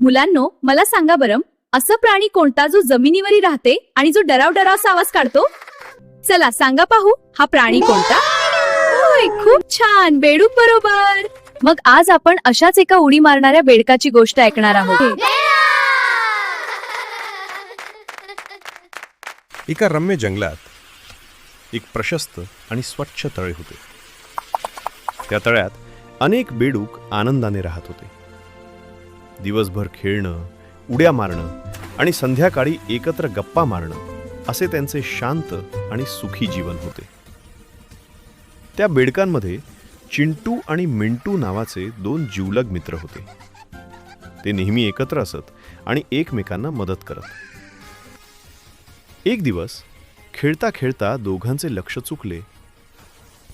मुलांनो, मला सांगा बरं, असं प्राणी कोणता जो जमिनीवरही राहते आणि जो डरावसा आवाज काढतो? चला सांगा पाहू, हा प्राणी कोणता? होय, खूप छान, बेडूक बरोबर. मग आज आपण अशाच एका उडी मारणाऱ्या बेडकाची गोष्ट ऐकणार आहोत. एका रम्य जंगलात एक प्रशस्त आणि स्वच्छ तळे होते. त्या तळ्यात अनेक बेडूक आनंदाने राहत होते. दिवसभर खेळणं, उड्या मारणं आणि संध्याकाळी एकत्र गप्पा मारणं असे त्यांचे शांत आणि सुखी जीवन होते. त्या बेडकांमध्ये चिंटू आणि मिंटू नावाचे दोन जिवलग मित्र होते. ते नेहमी एकत्र असत आणि एकमेकांना मदत करत. एक दिवस खेळता खेळता दोघांचे लक्ष चुकले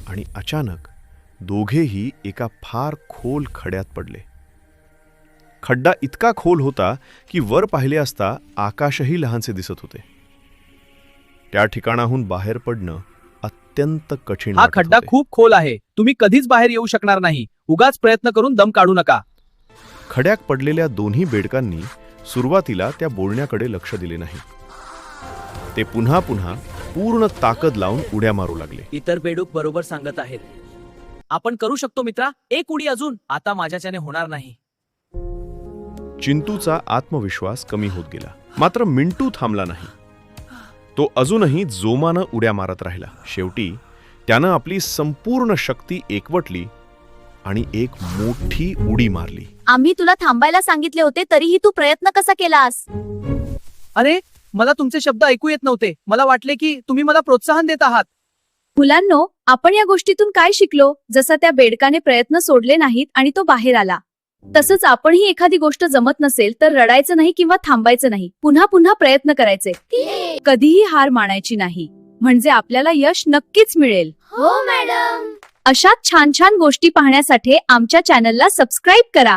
आणि अचानक दोघेही एका फार खोल खड्यात पडले. खड्डा इतका खोल होता की वर पाहिले असता आकाशही लहानसे दिसत होते. त्या ठिकाणाहून बाहेर पडणं अत्यंत कठीण हा वाटत खड्डा होते. खूप खोल आहे. तुम्ही कधीच बाहेर येऊ शकणार नाही. उगाच प्रयत्न करून दम काढू नका. खड्यात पडलेल्या दोन्ही बेडकांनी सुरुवातीला त्या बोलण्याकडे लक्ष दिले नाही. ते पुन्हा पुन्हा पूर्ण ताकद लावून उड्या मारू लागले. इतर बेडूक बरोबर सांगत आहेत. आपण करू शकतो मित्रा, एक उडी अजून. आता माझ्याच्याने होणार नाही. चिंटूचा आत्मविश्वास कमी होत गेला. मात्र मिंटू थांबला नाही. तो अजूनही जोमानं उड्या मारत राहिला. शेवटी त्यानं आपली संपूर्ण शक्ती एकवटली आणि एक मोठी उडी मारली. आम्ही तुला थांबायला सांगितले होते, तरीही तू प्रयत्न कसा केलास? अरे, मला तुमचे शब्द ऐकू येत नव्हते. मला वाटले की तुम्ही मला प्रोत्साहन देत आहात. मुलांनो, आपण या गोष्टीतून काय शिकलो? जसा त्या बेडकाने प्रयत्न सोडले नाहीत आणि तो बाहेर आला, तसंच आपणही एखादी गोष्ट जमत नसेल तर रडायचं नाही किंवा थांबायचं नाही. पुन्हा पुन्हा प्रयत्न करायचे. कधीही हार मानायची नाही, म्हणजे आपल्याला यश नक्कीच मिळेल. हो मॅडम. अशाच छान छान गोष्टी पाहण्यासाठी आमच्या चॅनलला सबस्क्राईब करा.